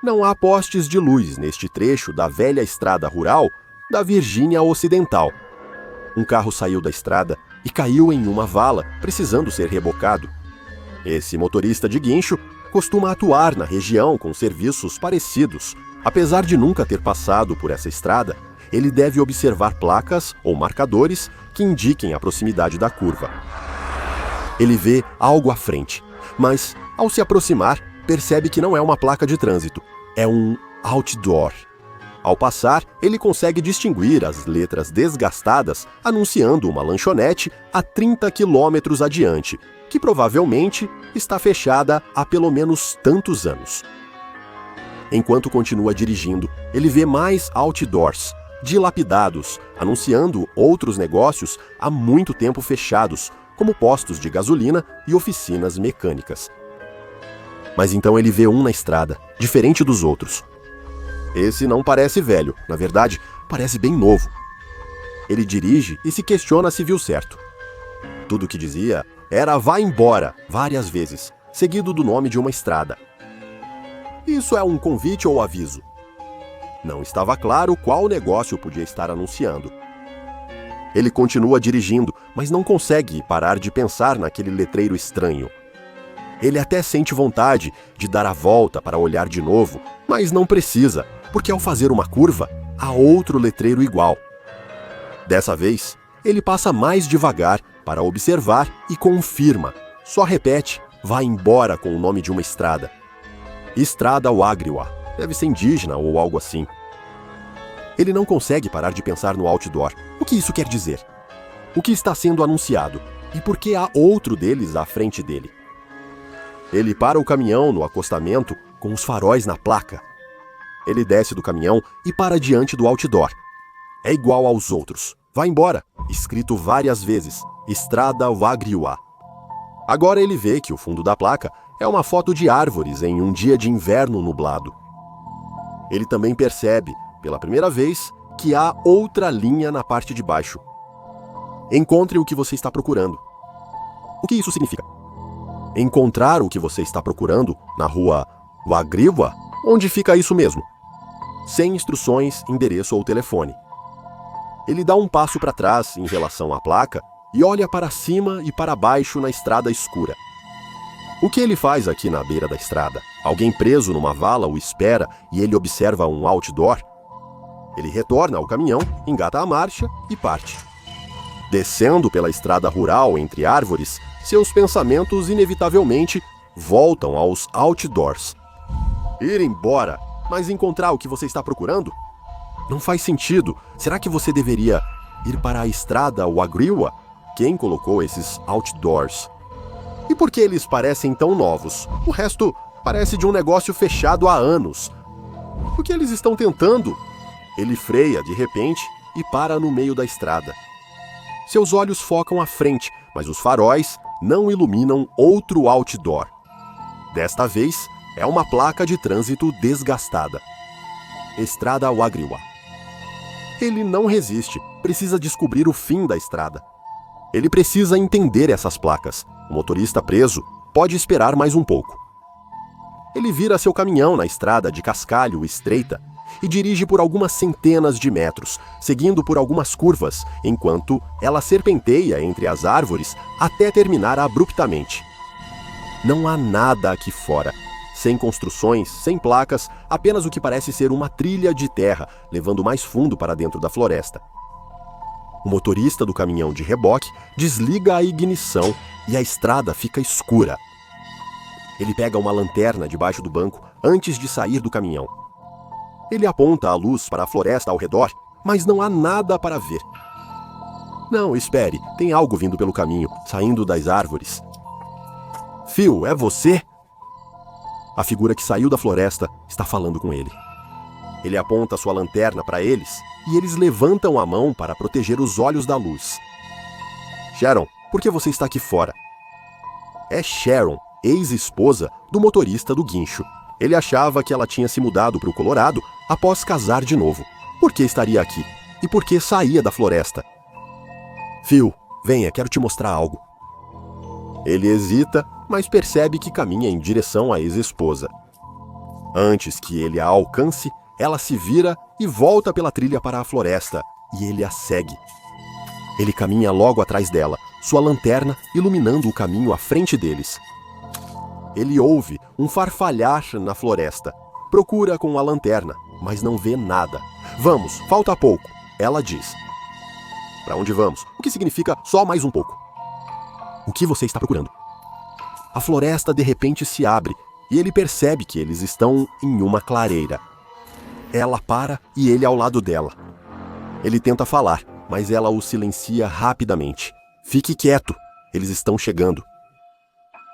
Não há postes de luz neste trecho da velha estrada rural da Virgínia Ocidental. Um carro saiu da estrada e caiu em uma vala, precisando ser rebocado. Esse motorista de guincho costuma atuar na região com serviços parecidos. Apesar de nunca ter passado por essa estrada, ele deve observar placas ou marcadores que indiquem a proximidade da curva. Ele vê algo à frente, mas, ao se aproximar, percebe que não é uma placa de trânsito, é um outdoor. Ao passar, ele consegue distinguir as letras desgastadas anunciando uma lanchonete a 30 quilômetros adiante, que provavelmente está fechada há pelo menos tantos anos. Enquanto continua dirigindo, ele vê mais outdoors, dilapidados, anunciando outros negócios há muito tempo fechados, como postos de gasolina e oficinas mecânicas. Mas então ele vê um na estrada, diferente dos outros. Esse não parece velho, na verdade, parece bem novo. Ele dirige e se questiona se viu certo. Tudo o que dizia era "vá embora" várias vezes, seguido do nome de uma estrada. Isso é um convite ou aviso? Não estava claro qual negócio podia estar anunciando. Ele continua dirigindo, mas não consegue parar de pensar naquele letreiro estranho. Ele até sente vontade de dar a volta para olhar de novo, mas não precisa, porque ao fazer uma curva, há outro letreiro igual. Dessa vez, ele passa mais devagar para observar e confirma. Só repete, "vá embora" com o nome de uma estrada. Estrada Wagriwa, deve ser indígena ou algo assim. Ele não consegue parar de pensar no outdoor. O que isso quer dizer? O que está sendo anunciado? E por que há outro deles à frente dele? Ele para o caminhão no acostamento com os faróis na placa. Ele desce do caminhão e para diante do outdoor. É igual aos outros. "Vá embora", escrito várias vezes. Estrada Wagriwa. Agora ele vê que o fundo da placa é uma foto de árvores em um dia de inverno nublado. Ele também percebe, pela primeira vez, que há outra linha na parte de baixo. Encontre o que você está procurando. O que isso significa? Encontrar o que você está procurando na rua Wagriwa? Onde fica isso mesmo? Sem instruções, endereço ou telefone. Ele dá um passo para trás em relação à placa e olha para cima e para baixo na estrada escura. O que ele faz aqui na beira da estrada? Alguém preso numa vala o espera e ele observa um outdoor? Ele retorna ao caminhão, engata a marcha e parte. Descendo pela estrada rural entre árvores, seus pensamentos inevitavelmente voltam aos outdoors. Ir embora, mas encontrar o que você está procurando? Não faz sentido. Será que você deveria ir para a estrada Wagriwa? Quem colocou esses outdoors? E por que eles parecem tão novos? O resto parece de um negócio fechado há anos. O que eles estão tentando? Ele freia de repente e para no meio da estrada. Seus olhos focam à frente, mas os faróis não iluminam outro outdoor. Desta vez, é uma placa de trânsito desgastada. Estrada Wagriwa. Ele não resiste, precisa descobrir o fim da estrada. Ele precisa entender essas placas. O motorista preso pode esperar mais um pouco. Ele vira seu caminhão na estrada de cascalho estreita e dirige por algumas centenas de metros, seguindo por algumas curvas, enquanto ela serpenteia entre as árvores até terminar abruptamente. Não há nada aqui fora. Sem construções, sem placas, apenas o que parece ser uma trilha de terra, levando mais fundo para dentro da floresta. O motorista do caminhão de reboque desliga a ignição e a estrada fica escura. Ele pega uma lanterna debaixo do banco antes de sair do caminhão. Ele aponta a luz para a floresta ao redor, mas não há nada para ver. Não, espere, tem algo vindo pelo caminho, saindo das árvores. Phil, é você? A figura que saiu da floresta está falando com ele. Ele aponta sua lanterna para eles e eles levantam a mão para proteger os olhos da luz. Sharon, por que você está aqui fora? É Sharon, ex-esposa do motorista do guincho. Ele achava que ela tinha se mudado para o Colorado após casar de novo. Por que estaria aqui? E por que saía da floresta? Phil, venha, quero te mostrar algo. Ele hesita, mas percebe que caminha em direção à ex-esposa. Antes que ele a alcance, ela se vira e volta pela trilha para a floresta, e ele a segue. Ele caminha logo atrás dela, sua lanterna iluminando o caminho à frente deles. Ele ouve um farfalhar na floresta. Procura com a lanterna, mas não vê nada. Vamos, falta pouco, ela diz. Para onde vamos? O que significa só mais um pouco? O que você está procurando? A floresta de repente se abre e ele percebe que eles estão em uma clareira. Ela para e ele ao lado dela. Ele tenta falar, mas ela o silencia rapidamente. Fique quieto, eles estão chegando.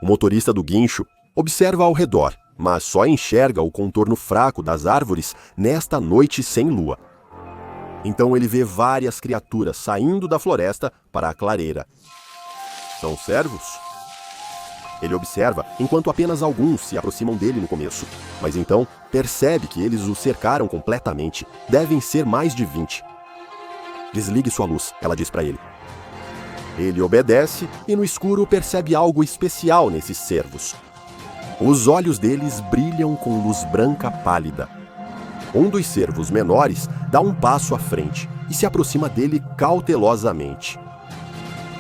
O motorista do guincho observa ao redor, mas só enxerga o contorno fraco das árvores nesta noite sem lua. Então ele vê várias criaturas saindo da floresta para a clareira. São servos? Ele observa enquanto apenas alguns se aproximam dele no começo, mas então percebe que eles o cercaram completamente. Devem ser mais de 20. Desligue sua luz, ela diz para ele. Ele obedece e no escuro percebe algo especial nesses servos. Os olhos deles brilham com luz branca pálida. Um dos servos menores dá um passo à frente e se aproxima dele cautelosamente.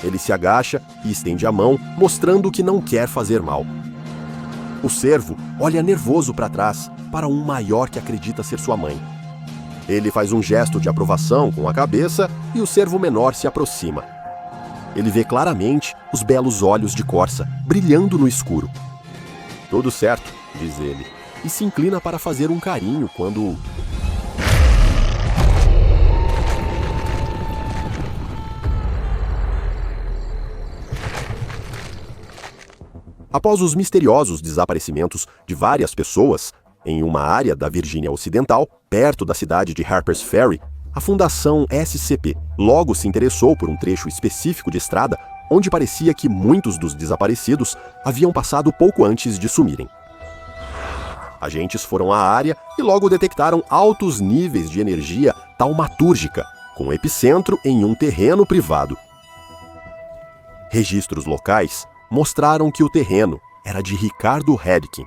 Ele se agacha e estende a mão, mostrando que não quer fazer mal. O servo olha nervoso para trás, para um maior que acredita ser sua mãe. Ele faz um gesto de aprovação com a cabeça e o servo menor se aproxima. Ele vê claramente os belos olhos de Corsa, brilhando no escuro. Tudo certo, diz ele, e se inclina para fazer um carinho quando... Após os misteriosos desaparecimentos de várias pessoas em uma área da Virgínia Ocidental, perto da cidade de Harper's Ferry, a Fundação SCP logo se interessou por um trecho específico de estrada onde parecia que muitos dos desaparecidos haviam passado pouco antes de sumirem. Agentes foram à área e logo detectaram altos níveis de energia taumatúrgica, com epicentro em um terreno privado. Registros locais mostraram que o terreno era de Ricardo Redkin.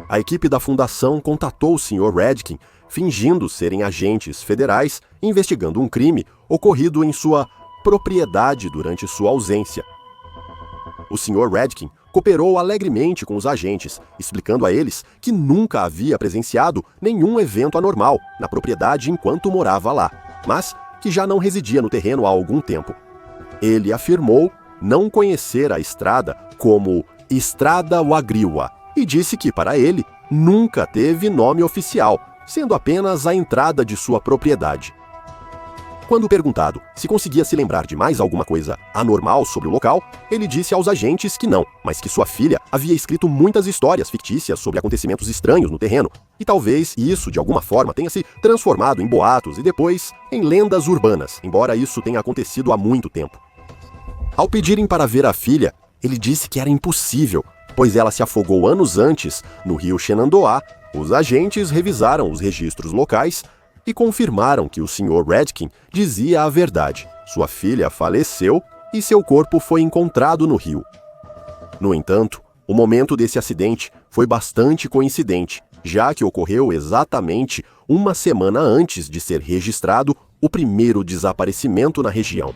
A equipe da fundação contatou o Sr. Redkin, fingindo serem agentes federais investigando um crime ocorrido em sua propriedade durante sua ausência. O Sr. Redkin cooperou alegremente com os agentes, explicando a eles que nunca havia presenciado nenhum evento anormal na propriedade enquanto morava lá, mas que já não residia no terreno há algum tempo. Ele afirmou não conhecer a estrada como Estrada Wagriwa e disse que, para ele, nunca teve nome oficial, sendo apenas a entrada de sua propriedade. Quando perguntado se conseguia se lembrar de mais alguma coisa anormal sobre o local, ele disse aos agentes que não, mas que sua filha havia escrito muitas histórias fictícias sobre acontecimentos estranhos no terreno, e talvez isso, de alguma forma, tenha se transformado em boatos e depois em lendas urbanas, embora isso tenha acontecido há muito tempo. Ao pedirem para ver a filha, ele disse que era impossível, pois ela se afogou anos antes no rio Shenandoah. Os agentes revisaram os registros locais e confirmaram que o Sr. Redkin dizia a verdade. Sua filha faleceu e seu corpo foi encontrado no rio. No entanto, o momento desse acidente foi bastante coincidente, já que ocorreu exatamente uma semana antes de ser registrado o primeiro desaparecimento na região.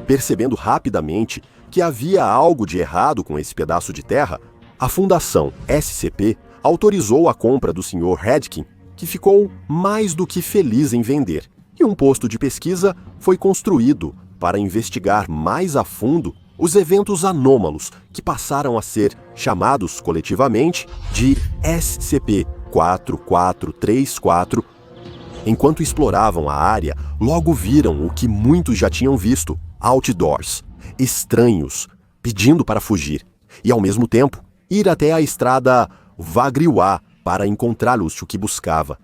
Percebendo rapidamente que havia algo de errado com esse pedaço de terra, a Fundação SCP autorizou a compra do Sr. Redkin, que ficou mais do que feliz em vender, e um posto de pesquisa foi construído para investigar mais a fundo os eventos anômalos que passaram a ser chamados coletivamente de SCP-4434. Enquanto exploravam a área, logo viram o que muitos já tinham visto: outdoors, estranhos, pedindo para fugir, e ao mesmo tempo ir até a estrada Wagriwa para encontrar-los o que buscava.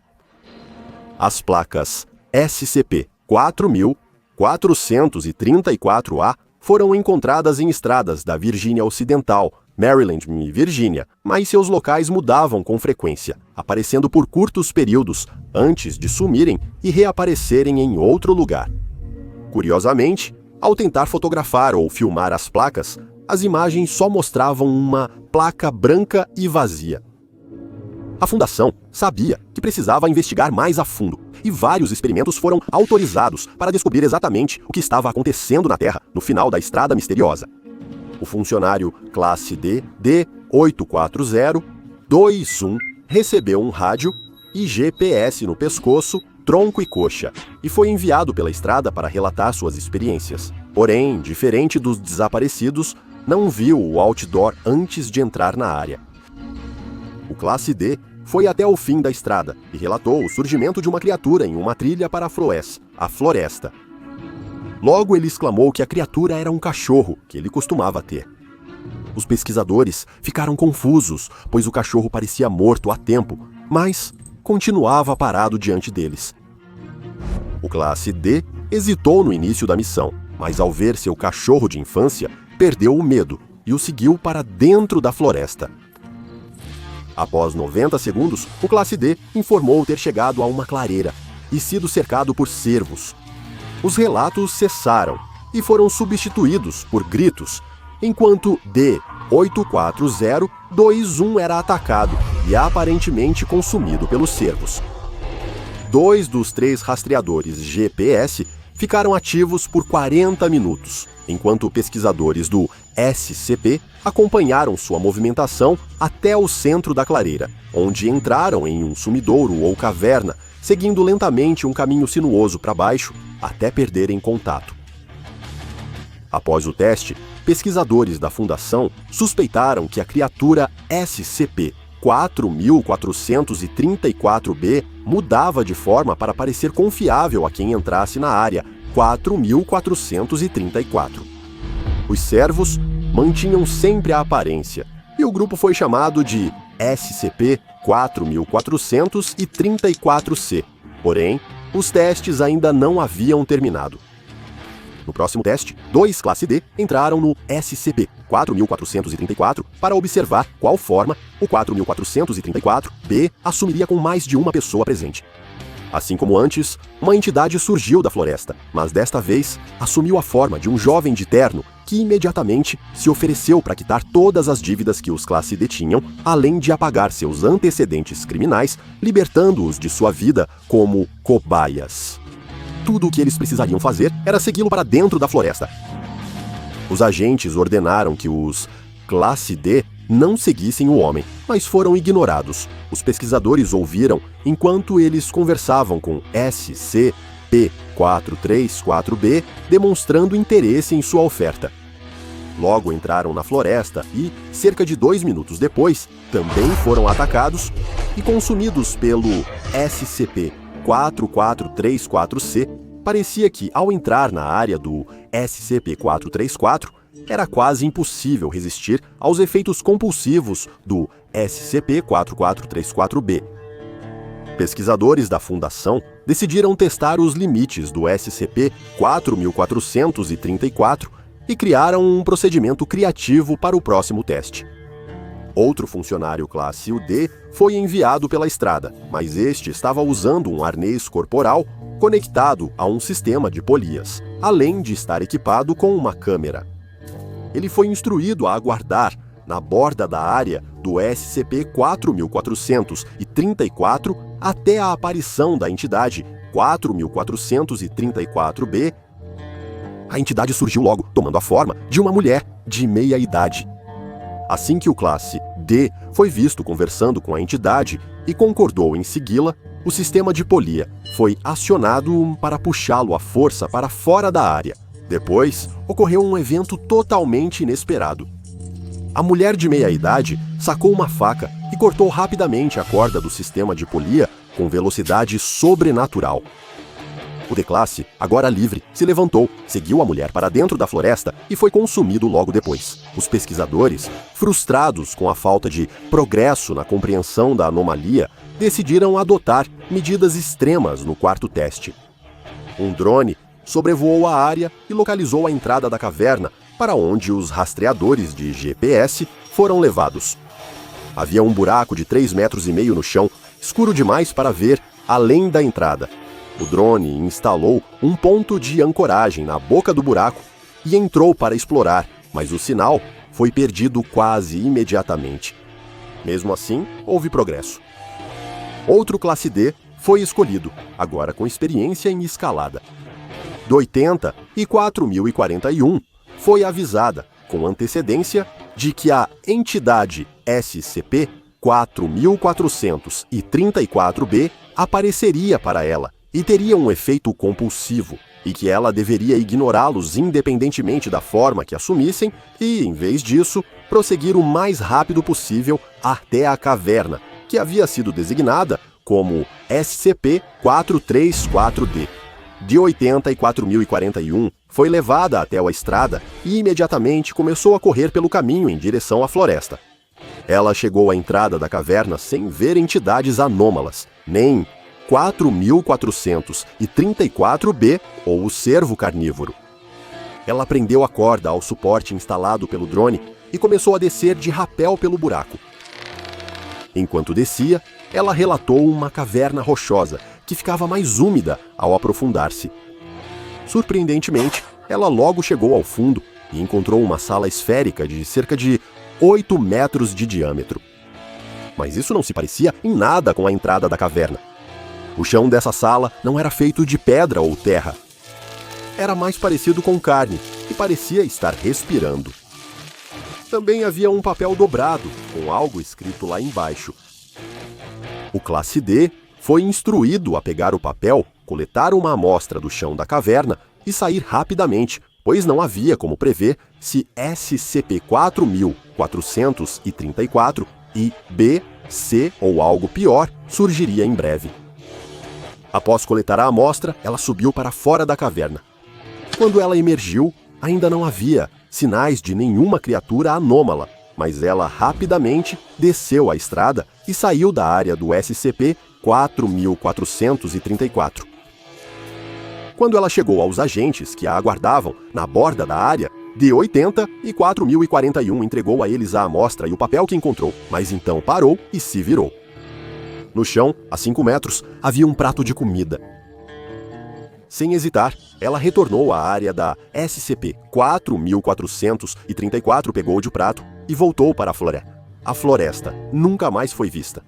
As placas SCP-4434A foram encontradas em estradas da Virgínia Ocidental, Maryland e Virgínia, mas seus locais mudavam com frequência, aparecendo por curtos períodos antes de sumirem e reaparecerem em outro lugar. Curiosamente, ao tentar fotografar ou filmar as placas, as imagens só mostravam uma placa branca e vazia. A Fundação sabia que precisava investigar mais a fundo, e vários experimentos foram autorizados para descobrir exatamente o que estava acontecendo na Terra no final da estrada misteriosa. O funcionário classe D, D84021, recebeu um rádio e GPS no pescoço, tronco e coxa, e foi enviado pela estrada para relatar suas experiências. Porém, diferente dos desaparecidos, não viu o outdoor antes de entrar na área. O classe D foi até o fim da estrada e relatou o surgimento de uma criatura em uma trilha para a floresta. Logo ele exclamou que a criatura era um cachorro que ele costumava ter. Os pesquisadores ficaram confusos, pois o cachorro parecia morto há tempo, mas continuava parado diante deles. O classe D hesitou no início da missão, mas ao ver seu cachorro de infância, perdeu o medo e o seguiu para dentro da floresta. Após 90 segundos, o classe D informou ter chegado a uma clareira e sido cercado por cervos. Os relatos cessaram e foram substituídos por gritos, enquanto D84021 era atacado e aparentemente consumido pelos cervos. 2 dos 3 rastreadores GPS ficaram ativos por 40 minutos, enquanto pesquisadores do SCP acompanharam sua movimentação até o centro da clareira, onde entraram em um sumidouro ou caverna, seguindo lentamente um caminho sinuoso para baixo até perderem contato. Após o teste, pesquisadores da Fundação suspeitaram que a criatura SCP-4434-B mudava de forma para parecer confiável a quem entrasse na área 4434. Os servos mantinham sempre a aparência, e o grupo foi chamado de SCP-4434-C. Porém, os testes ainda não haviam terminado. No próximo teste, 2 classe D entraram no SCP-4434 para observar qual forma o 4434-B assumiria com mais de uma pessoa presente. Assim como antes, uma entidade surgiu da floresta, mas desta vez assumiu a forma de um jovem de terno que imediatamente se ofereceu para quitar todas as dívidas que os classe D tinham, além de apagar seus antecedentes criminais, libertando-os de sua vida como cobaias. Tudo o que eles precisariam fazer era segui-lo para dentro da floresta. Os agentes ordenaram que os classe D não seguissem o homem, mas foram ignorados. Os pesquisadores ouviram enquanto eles conversavam com SCP-434-B, demonstrando interesse em sua oferta. Logo entraram na floresta e, cerca de 2 minutos depois, também foram atacados e consumidos pelo SCP-4434-C. Parecia que, ao entrar na área do SCP-434, era quase impossível resistir aos efeitos compulsivos do SCP-4434-B. Pesquisadores da Fundação decidiram testar os limites do SCP-4434 e criaram um procedimento criativo para o próximo teste. Outro funcionário classe D foi enviado pela estrada, mas este estava usando um arnês corporal conectado a um sistema de polias, além de estar equipado com uma câmera. Ele foi instruído a aguardar na borda da área do SCP-4434 até a aparição da entidade 4434-B. A entidade surgiu logo, tomando a forma de uma mulher de meia-idade. Assim que o classe D foi visto conversando com a entidade e concordou em segui-la, o sistema de polia foi acionado para puxá-lo à força para fora da área. Depois, ocorreu um evento totalmente inesperado. A mulher de meia-idade sacou uma faca e cortou rapidamente a corda do sistema de polia com velocidade sobrenatural. O D-classe, agora livre, se levantou, seguiu a mulher para dentro da floresta e foi consumido logo depois. Os pesquisadores, frustrados com a falta de progresso na compreensão da anomalia, decidiram adotar medidas extremas no quarto teste. Um drone sobrevoou a área e localizou a entrada da caverna, para onde os rastreadores de GPS foram levados. Havia um buraco de 3,5 metros no chão, escuro demais para ver além da entrada. O drone instalou um ponto de ancoragem na boca do buraco e entrou para explorar, mas o sinal foi perdido quase imediatamente. Mesmo assim, houve progresso. Outro classe D foi escolhido, agora com experiência em escalada. Do 80 e 4041 foi avisada, com antecedência, de que a entidade SCP-4434B apareceria para ela e teria um efeito compulsivo, e que ela deveria ignorá-los independentemente da forma que assumissem e, em vez disso, prosseguir o mais rápido possível até a caverna, que havia sido designada como SCP-434D. De 80 e 4041 foi levada até a estrada e imediatamente começou a correr pelo caminho em direção à floresta. Ela chegou à entrada da caverna sem ver entidades anômalas, nem 4434B ou o cervo carnívoro. Ela prendeu a corda ao suporte instalado pelo drone e começou a descer de rapel pelo buraco. Enquanto descia, ela relatou uma caverna rochosa que ficava mais úmida ao aprofundar-se. Surpreendentemente, ela logo chegou ao fundo e encontrou uma sala esférica de cerca de 8 metros de diâmetro. Mas isso não se parecia em nada com a entrada da caverna. O chão dessa sala não era feito de pedra ou terra. Era mais parecido com carne e parecia estar respirando. Também havia um papel dobrado, com algo escrito lá embaixo. O classe D foi instruído a pegar o papel, coletar uma amostra do chão da caverna e sair rapidamente, pois não havia como prever se SCP-4434 e B, C ou algo pior surgiria em breve. Após coletar a amostra, ela subiu para fora da caverna. Quando ela emergiu, ainda não havia sinais de nenhuma criatura anômala, mas ela rapidamente desceu a estrada e saiu da área do SCP-4434. Quando ela chegou aos agentes que a aguardavam na borda da área, D80 e 4041 entregou a eles a amostra e o papel que encontrou, mas então parou e se virou. No chão, a 5 metros, havia um prato de comida. Sem hesitar, ela retornou à área da SCP-4434, pegou de prato e voltou para a floresta. A floresta nunca mais foi vista.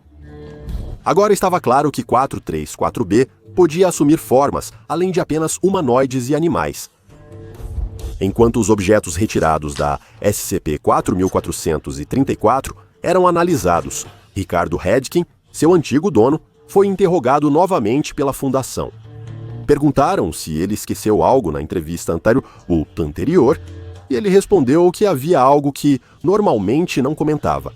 Agora estava claro que 434B podia assumir formas além de apenas humanoides e animais. Enquanto os objetos retirados da SCP-4434 eram analisados, Ricardo Hedkin, seu antigo dono, foi interrogado novamente pela Fundação. Perguntaram se ele esqueceu algo na entrevista anterior, e ele respondeu que havia algo que normalmente não comentava.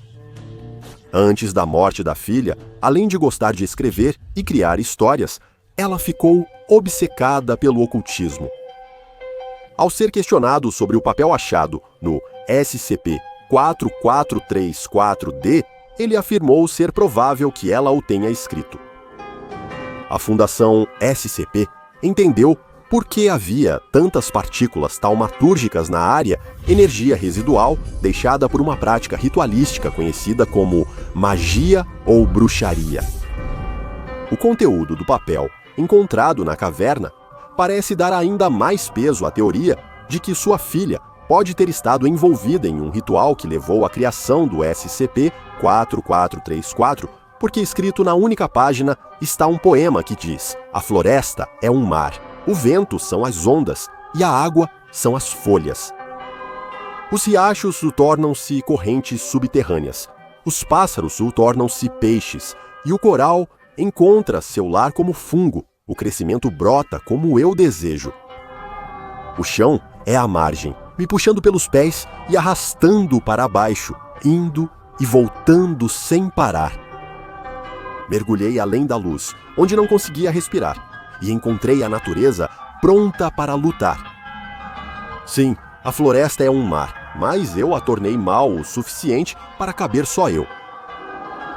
Antes da morte da filha, além de gostar de escrever e criar histórias, ela ficou obcecada pelo ocultismo. Ao ser questionado sobre o papel achado no SCP-4434D, ele afirmou ser provável que ela o tenha escrito. A Fundação SCP entendeu por que havia tantas partículas taumatúrgicas na área, energia residual deixada por uma prática ritualística conhecida como magia ou bruxaria. O conteúdo do papel encontrado na caverna parece dar ainda mais peso à teoria de que sua filha pode ter estado envolvida em um ritual que levou à criação do SCP-4434, porque escrito na única página está um poema que diz: a floresta é um mar, o vento são as ondas e a água são as folhas. Os riachos tornam-se correntes subterrâneas, os pássaros tornam-se peixes e o coral encontra seu lar como fungo, o crescimento brota como eu desejo. O chão é a margem, me puxando pelos pés e arrastando para baixo, indo e voltando sem parar. Mergulhei além da luz, onde não conseguia respirar, e encontrei a natureza pronta para lutar. Sim, a floresta é um mar, mas eu a tornei mal o suficiente para caber só eu.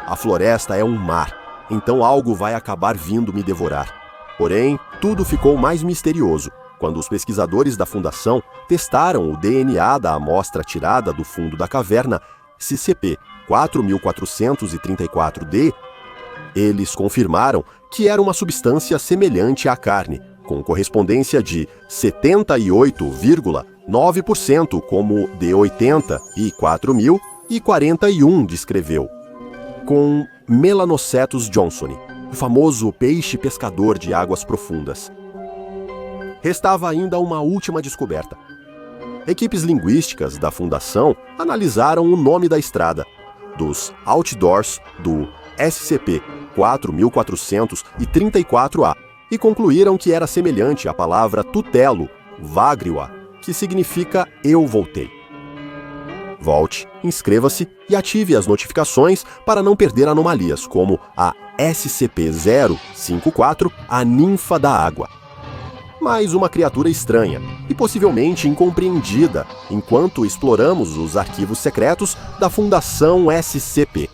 A floresta é um mar, então algo vai acabar vindo me devorar. Porém, tudo ficou mais misterioso quando os pesquisadores da Fundação testaram o DNA da amostra tirada do fundo da caverna SCP-4434-D. Eles confirmaram que era uma substância semelhante à carne, com correspondência de 78,9%, como D80 e 4041 descreveu, com Melanocetus johnsoni. o famoso peixe pescador de águas profundas. Restava ainda uma última descoberta. Equipes linguísticas da Fundação analisaram o nome da estrada, dos outdoors do SCP-4434A, e concluíram que era semelhante à palavra tutelo, Vagriwa, que significa eu voltei. Volte, inscreva-se e ative as notificações para não perder anomalias como a SCP-054, a ninfa da água. Mais uma criatura estranha e possivelmente incompreendida enquanto exploramos os arquivos secretos da Fundação SCP.